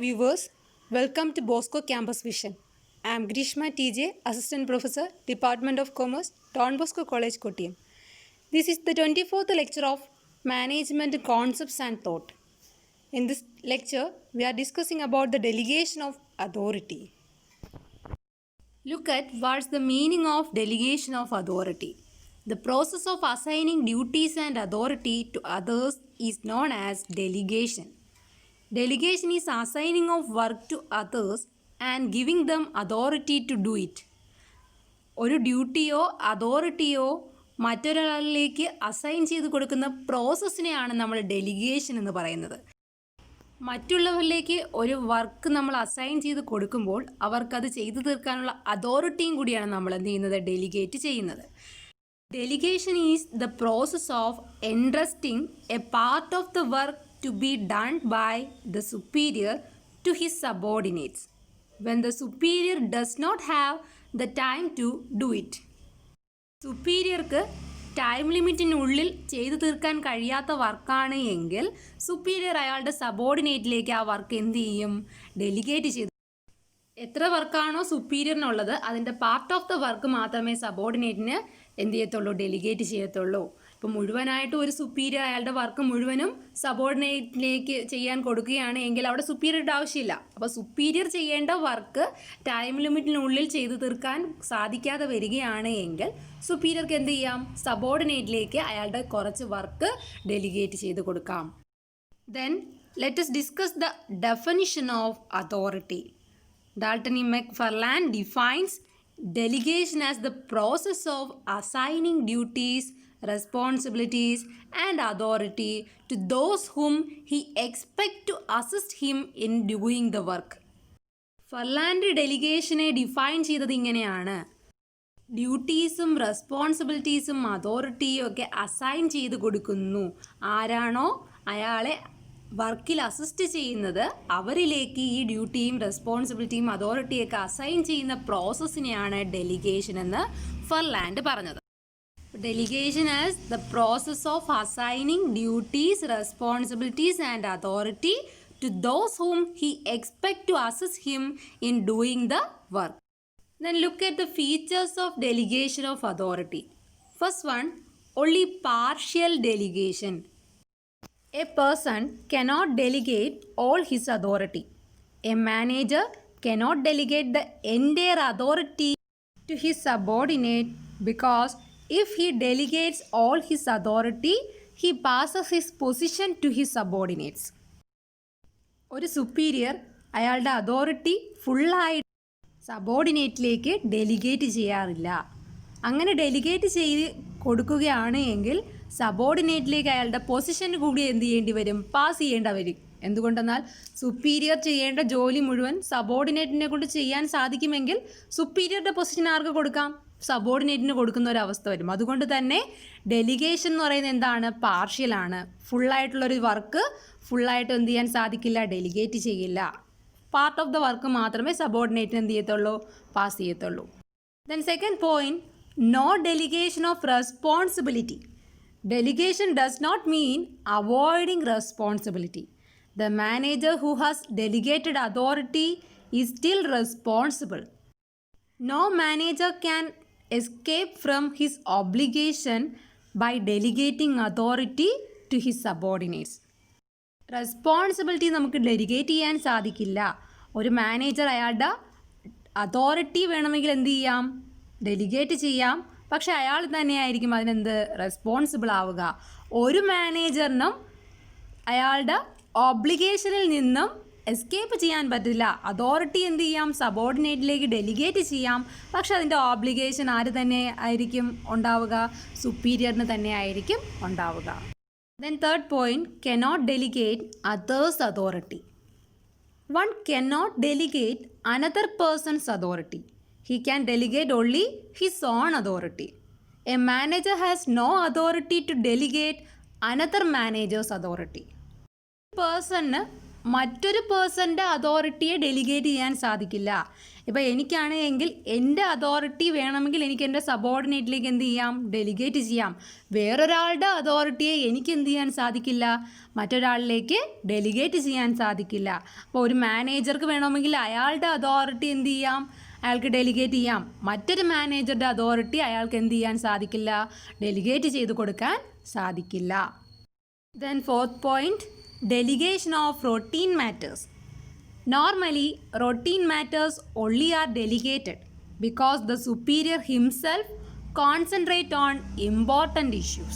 viewers, welcome to Bosco Campus Vision. I am Grishma TJ, Assistant Professor, Department of Commerce, Don Bosco College, Kottayam. This is the 24th lecture of Management Concepts and Thought. In this lecture, we are discussing about the delegation of authority. Look at what's the meaning of delegation of authority. The process of assigning duties and authority to others is known as delegation. Delegation is assigning of work to others and giving them authority to do it. ഒരു ഡ്യൂട്ടിയോ അതോറിറ്റിയോ മറ്റൊരാളിലേക്ക് assign ചെയ്ത് കൊടുക്കുന്ന പ്രോസസ്സിനെയാണ് നമ്മൾ delegation എന്ന് പറയുന്നത്. മറ്റുള്ളവരിലേക്ക് ഒരു work നമ്മൾ assign ചെയ്ത് കൊടുക്കുമ്പോൾ അവർക്കത് ചെയ്തു തീർക്കാനുള്ള അതോറിറ്റിയും കൂടിയാണ് നമ്മൾ എന്ത് ചെയ്യുന്നത്, ഡെലിഗേറ്റ് ചെയ്യുന്നത്. Delegation is the process of entrusting a part of the work to be done by the superior to his subordinates when the superior does not have the time to do it. സുപ്പീരിയർക്ക് time ലിമിറ്റിനുള്ളിൽ ചെയ്തു തീർക്കാൻ കഴിയാത്ത വർക്കാണ് എങ്കിൽ superior അയാളുടെ സബോർഡിനേറ്റിലേക്ക് ആ work എന്ത് ചെയ്യും, ഡെലിഗേറ്റ് ചെയ്തു. എത്ര വർക്കാണോ സുപ്പീരിയറിനുള്ളത് അതിൻ്റെ പാർട്ട് ഓഫ് ദ വർക്ക് മാത്രമേ സബോർഡിനേറ്റിന് എന്ത് ചെയ്യത്തുള്ളൂ, ഡെലിഗേറ്റ് ചെയ്യത്തുള്ളൂ. ഇപ്പോൾ മുഴുവനായിട്ട് ഒരു സുപ്പീരിയർ അയാളുടെ വർക്ക് മുഴുവനും സബോർഡിനേറ്റിലേക്ക് ചെയ്യാൻ കൊടുക്കുകയാണ് എങ്കിൽ അവിടെ സുപ്പീരിയറുടെ ആവശ്യമില്ല. അപ്പോൾ സുപ്പീരിയർ ചെയ്യേണ്ട വർക്ക് ടൈം ലിമിറ്റിനുള്ളിൽ ചെയ്തു തീർക്കാൻ സാധിക്കാതെ വരികയാണ് എങ്കിൽ സുപ്പീരിയർക്ക് എന്ത് ചെയ്യാം, സബോർഡിനേറ്റിലേക്ക് അയാളുടെ കുറച്ച് വർക്ക് ഡെലിഗേറ്റ് ചെയ്ത് കൊടുക്കാം. Then let us discuss the definition of authority. Dalton E. McFarland defines delegation as the process of assigning duties, responsibilities, and authority to those whom he expects to assist him in doing the work. Farland ഡെലിഗേഷനെ define ചെയ്തത് ഇങ്ങനെയാണ്: ഡ്യൂട്ടീസും റെസ്പോൺസിബിലിറ്റീസും അതോറിറ്റിയും ഒക്കെ assign ചെയ്ത് കൊടുക്കുന്നു. ആരാണോ അയാളെ വർക്കിൽ അസിസ്റ്റ് ചെയ്യുന്നത് അവരിലേക്ക് ഈ ഡ്യൂട്ടിയും റെസ്പോൺസിബിലിറ്റിയും അതോറിറ്റിയൊക്കെ അസൈൻ ചെയ്യുന്ന പ്രോസസ്സിനെയാണ് ഡെലിഗേഷൻ എന്ന് ഫർലാൻഡ് പറഞ്ഞത്. Delegation as the process of assigning duties, responsibilities and authority to those whom he expects to assist him in doing the work. Then look at the features of delegation of authority. First one, only partial delegation. A person cannot delegate all his authority. A manager cannot delegate the entire authority to his subordinate because if he delegates all his authority, he passes his position to his subordinates. ഒരു superior അയാളുടെ authority ഫുള്ളായി സബോർഡിനേറ്റിലേക്ക് delegate ചെയ്യാറില്ല. അങ്ങനെ delegate ചെയ്ത് കൊടുക്കുകയാണ് എങ്കിൽ സബോർഡിനേറ്റിലേക്ക് അയാളുടെ position കൂടി എന്ത് ചെയ്യേണ്ടി വരും, പാസ് ചെയ്യേണ്ട വരും. എന്തുകൊണ്ടെന്നാൽ സുപ്പീരിയർ ചെയ്യേണ്ട ജോലി മുഴുവൻ സബോർഡിനേറ്റിനെ കൊണ്ട് ചെയ്യാൻ സാധിക്കുമെങ്കിൽ സുപ്പീരിയറുടെ പൊസിഷൻ ആർക്ക് കൊടുക്കാം, സബോർഡിനേറ്റിന് കൊടുക്കുന്ന ഒരു അവസ്ഥ വരും. അതുകൊണ്ട് തന്നെ ഡെലിഗേഷൻ എന്ന് പറയുന്നത് എന്താണ്, പാർഷ്യലാണ്. ഫുള്ളായിട്ടുള്ളൊരു വർക്ക് ഫുള്ളായിട്ട് എന്ത് ചെയ്യാൻ സാധിക്കില്ല, ഡെലിഗേറ്റ് ചെയ്യില്ല. പാർട്ട് ഓഫ് ദ വർക്ക് മാത്രമേ സബോർഡിനേറ്റിന് എന്ത് ചെയ്യത്തുള്ളൂ, പാസ് ചെയ്യത്തുള്ളൂ. Then second point, no delegation of responsibility. Delegation does not mean avoiding responsibility. The manager who has delegated authority is still responsible. No manager can escape from his obligation by delegating authority to his subordinates. Responsibility നമുക്ക് delegate ചെയ്യാൻ സാധിക്കില്ല. ഒരു manager അയാളുടെ authority വേണമെങ്കിൽ എന്ത് ചെയ്യാം, delegate ചെയ്യാം. പക്ഷെ അയാൾ തന്നെയായിരിക്കും അതിനെന്ത്, റെസ്പോൺസിബിൾ ആവുക. ഒരു മാനേജറിനും അയാളുടെ ഓബ്ലിഗേഷനിൽ നിന്നും എസ്കേപ്പ് ചെയ്യാൻ പറ്റില്ല. അതോറിറ്റി എന്ത് ചെയ്യാം, സബോർഡിനേറ്റിലേക്ക് ഡെലിഗേറ്റ് ചെയ്യാം. പക്ഷെ അതിൻ്റെ ഓബ്ലിഗേഷൻ ആര് തന്നെ ആയിരിക്കും ഉണ്ടാവുക, സുപ്പീരിയറിന് തന്നെ ആയിരിക്കും ഉണ്ടാവുക. Then third point, cannot delegate others authority. One cannot delegate another persons authority. He can delegate only his own authority. A manager has no authority to delegate another manager's authority. പേഴ്സണിന് മറ്റൊരു പേഴ്സൻ്റെ അതോറിറ്റിയെ delegate ചെയ്യാൻ സാധിക്കില്ല. ഇപ്പോൾ എനിക്കാണെങ്കിൽ എൻ്റെ authority വേണമെങ്കിൽ എനിക്ക് എൻ്റെ സബോർഡിനേറ്റിലേക്ക് എന്ത് ചെയ്യാം, ഡെലിഗേറ്റ് ചെയ്യാം. വേറൊരാളുടെ അതോറിറ്റിയെ എനിക്ക് എന്ത് ചെയ്യാൻ സാധിക്കില്ല, മറ്റൊരാളിലേക്ക് ഡെലിഗേറ്റ് ചെയ്യാൻ സാധിക്കില്ല. അപ്പോൾ ഒരു മാനേജർക്ക് വേണമെങ്കിൽ അയാളുടെ അതോറിറ്റി എന്ത് ചെയ്യാം, അയാൾക്ക് ഡെലിഗേറ്റ് ചെയ്യാം. മറ്റൊരു മാനേജറുടെ അതോറിറ്റി അയാൾക്ക് എന്ത് ചെയ്യാൻ സാധിക്കില്ല, ഡെലിഗേറ്റ് ചെയ്ത് കൊടുക്കാൻ സാധിക്കില്ല. Then fourth point, delegation of routine matters. Normally, routine matters only are delegated because the superior himself concentrate on important issues.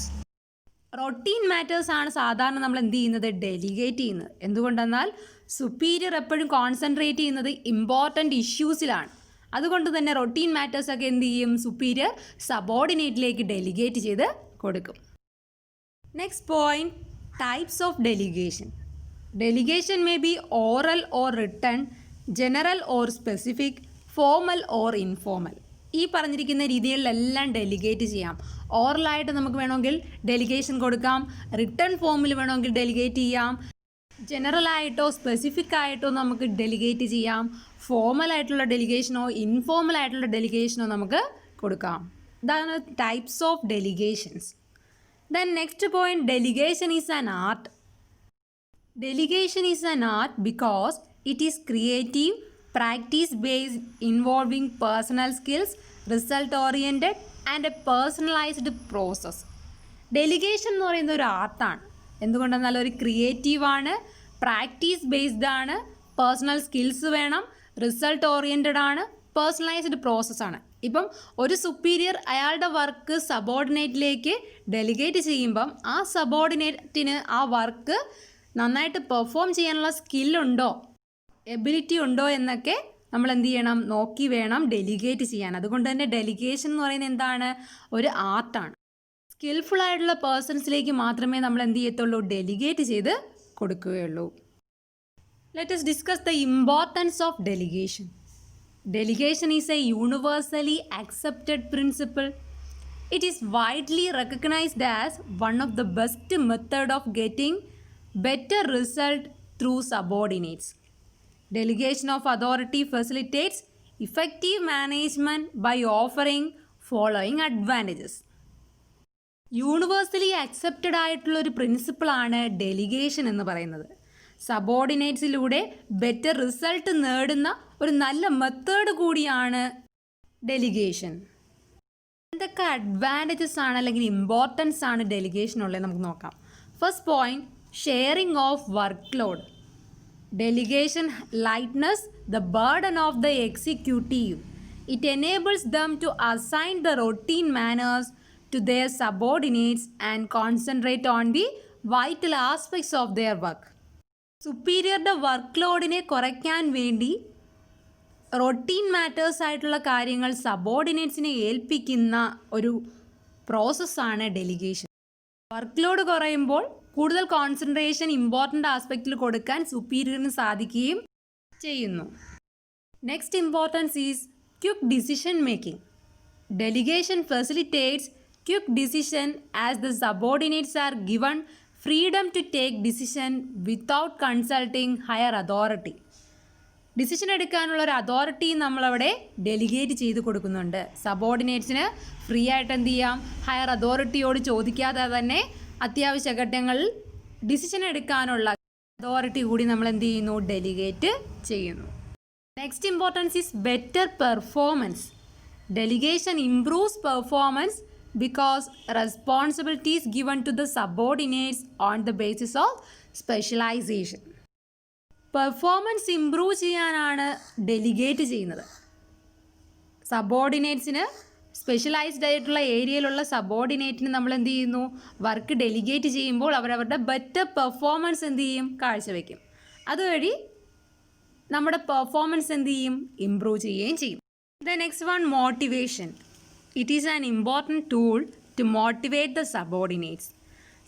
Routine matters ആണ് സാധാരണ നമ്മൾ എന്ത് ചെയ്യുന്നത്, ഡെലിഗേറ്റ് ചെയ്യുന്നത്. എന്തുകൊണ്ടെന്നാൽ സുപ്പീരിയർ എപ്പോഴും കോൺസെൻട്രേറ്റ് ചെയ്യുന്നത് ഇമ്പോർട്ടൻ്റ് ഇഷ്യൂസിലാണ്. അതുകൊണ്ട് തന്നെ റൊട്ടീൻ മാറ്റേഴ്സൊക്കെ എന്ത് ചെയ്യും, സുപ്പീരിയർ സബോർഡിനേറ്റിലേക്ക് ഡെലിഗേറ്റ് ചെയ്ത് കൊടുക്കും. Next point, types of delegation. Delegation may be oral or written, general or specific, formal or informal. ഈ പറഞ്ഞിരിക്കുന്ന രീതികളിലെല്ലാം ഡെലിഗേറ്റ് ചെയ്യാം. ഓറലായിട്ട് നമുക്ക് വേണമെങ്കിൽ ഡെലിഗേഷൻ കൊടുക്കാം, റിട്ടേൺ ഫോമിൽ വേണമെങ്കിൽ ഡെലിഗേറ്റ് ചെയ്യാം, ജനറലായിട്ടോ സ്പെസിഫിക് ആയിട്ടോ നമുക്ക് ഡെലിഗേറ്റ് ചെയ്യാം, ഫോമലായിട്ടുള്ള ഡെലിഗേഷനോ ഇൻഫോർമൽ ആയിട്ടുള്ള ഡെലിഗേഷനോ നമുക്ക് കൊടുക്കാം. ഇതാണ് types of delegations. Then next point, delegation is an art. Delegation is an art because it is creative, practice-based, involving personal skills, result-oriented and a personalized process. Delegation എന്ന് പറയുന്നത് ഒരു ആർട്ടാണ്. എന്തുകൊണ്ടെന്നാൽ ഒരു ക്രിയേറ്റീവാണ്, പ്രാക്ടീസ് ബേസ്ഡ് ആണ്, പേഴ്സണൽ സ്കിൽസ് വേണം, result oriented ആണ്, personalised പ്രോസസ്സാണ്. ഇപ്പം ഒരു സുപ്പീരിയർ അയാളുടെ വർക്ക് സബോർഡിനേറ്റിലേക്ക് ഡെലിഗേറ്റ് ചെയ്യുമ്പം ആ സബോർഡിനേറ്റിന് ആ വർക്ക് നന്നായിട്ട് പെർഫോം ചെയ്യാനുള്ള സ്കില്ലുണ്ടോ, എബിലിറ്റി ഉണ്ടോ എന്നൊക്കെ നമ്മൾ എന്ത് ചെയ്യണം, നോക്കി വേണം ഡെലിഗേറ്റ് ചെയ്യാൻ. അതുകൊണ്ട് തന്നെ ഡെലിഗേഷൻ എന്ന് പറയുന്നത് എന്താണ്, ഒരു ആർട്ടാണ്. സ്കിൽഫുൾ ആയിട്ടുള്ള പേഴ്സൺസിലേക്ക് മാത്രമേ നമ്മൾ എന്ത് ചെയ്യത്തുള്ളൂ, ഡെലിഗേറ്റ് ചെയ്ത് കൊടുക്കുകയുള്ളൂ. Let us discuss the importance of delegation. Delegation is a universally accepted principle. It is widely recognized as one of the best method of getting better result through subordinates. Delegation of authority facilitates effective management by offering following advantages. Universally accepted ആയിട്ടുള്ള ഒരു പ്രിൻസിപ്പിളാണ് delegation എന്ന് പറയുന്നത്. സബോർഡിനേറ്റ്സിലൂടെ better result നേടുന്ന ഒരു നല്ല method കൂടിയാണ് delegation. എന്തൊക്കെ advantages ആണ് അല്ലെങ്കിൽ ഇമ്പോർട്ടൻസ് ആണ് ഡെലിഗേഷനുള്ളത് നമുക്ക് നോക്കാം. First point, sharing of work load. Delegation lightens the burden of the executive. It enables them to assign the routine manners to their subordinates and concentrate on the vital aspects of their work. സുപ്പീരിയറുടെ work ലോഡിനെ കുറയ്ക്കാൻ വേണ്ടി routine matters ആയിട്ടുള്ള കാര്യങ്ങൾ സബോർഡിനേറ്റ്സിനെ ഏൽപ്പിക്കുന്ന ഒരു പ്രോസസ്സാണ് delegation. Work load കുറയുമ്പോൾ കൂടുതൽ കോൺസെൻട്രേഷൻ ഇമ്പോർട്ടൻ്റ് ആസ്പെക്റ്റിൽ കൊടുക്കാൻ സുപ്പീരിയറിന് സാധിക്കുകയും ചെയ്യുന്നു. Next importance is quick decision making. Delegation facilitates quick decision as the subordinates are given freedom to take decision without consulting higher authority. Decision എടുക്കാനുള്ള ഒരു അതോറിറ്റി നമ്മളവിടെ ഡെലിഗേറ്റ് ചെയ്ത് കൊടുക്കുന്നുണ്ട്. സബോർഡിനേറ്റ്സിന് ഫ്രീ ആയിട്ട് എന്ത് ചെയ്യാം, ഹയർ അതോറിറ്റിയോട് ചോദിക്കാതെ തന്നെ അത്യാവശ്യ ഘട്ടങ്ങളിൽ ഡിസിഷൻ എടുക്കാനുള്ള അതോറിറ്റി കൂടി നമ്മൾ എന്ത് ചെയ്യുന്നു, ഡെലിഗേറ്റ് ചെയ്യുന്നു. Next importance is better performance. Delegation improves performance because responsibility is given to the subordinates on the basis of specialization. Performance improve ചെയ്യാനാണ് ഡെലിഗേറ്റ് ചെയ്യുന്നത്. സബോർഡിനേറ്റ്സിന് സ്പെഷ്യലൈസ്ഡ് ആയിട്ടുള്ള ഏരിയയിലുള്ള സബോർഡിനേറ്റിന് നമ്മൾ എന്ത് ചെയ്യുന്നു, വർക്ക് ഡെലിഗേറ്റ് ചെയ്യുമ്പോൾ അവരവരുടെ ബെറ്റർ പെർഫോമൻസ് എന്ത് ചെയ്യും, കാഴ്ചവെക്കും. അതുവഴി നമ്മുടെ പെർഫോമൻസ് എന്ത് ചെയ്യും, ഇംപ്രൂവ് ചെയ്യുകയും ചെയ്യും. The next one, motivation. It is an important tool to motivate the subordinates.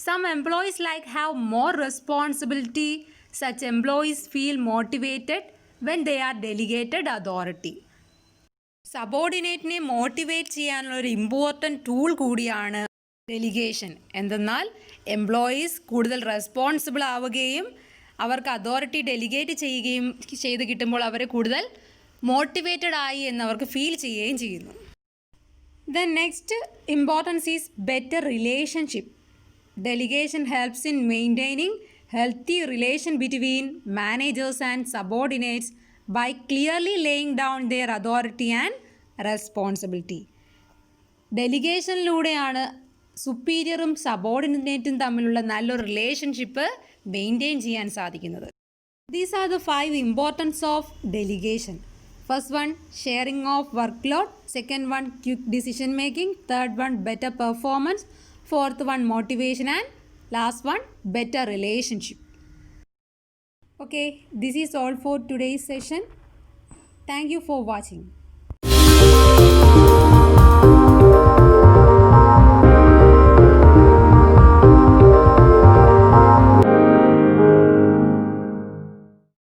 Some employees have more responsibility. Such employees feel motivated when they are delegated authority. സബോർഡിനേറ്റിനെ motivate ചെയ്യാനുള്ള ഒരു ഇമ്പോർട്ടൻറ്റ് ടൂൾ കൂടിയാണ് ഡെലിഗേഷൻ. എന്തെന്നാൽ employees കൂടുതൽ responsible ആവുകയും അവർക്ക് authority delegate ചെയ്യുകയും ചെയ്ത് കിട്ടുമ്പോൾ അവർ കൂടുതൽ മോട്ടിവേറ്റഡ് ആയി എന്നവർക്ക് ഫീൽ ചെയ്യുകയും ചെയ്യുന്നു. The next importance is better relationship. Delegation helps in maintaining healthy relation between managers and subordinates by clearly laying down their authority and responsibility. ഡെലിഗേഷനിലൂടെയാണ് സുപ്പീരിയറും സബോർഡിനേറ്റും തമ്മിലുള്ള നല്ലൊരു റിലേഷൻഷിപ്പ് മെയിൻറ്റെയിൻ ചെയ്യാൻ സാധിക്കുന്നത്. These are the 5 importance of delegation. First one, sharing of workload. Second one, quick decision making. Third one, better performance. Fourth one, motivation. And last one, better relationship. Okay, this is all for today's session. Thank you for watching.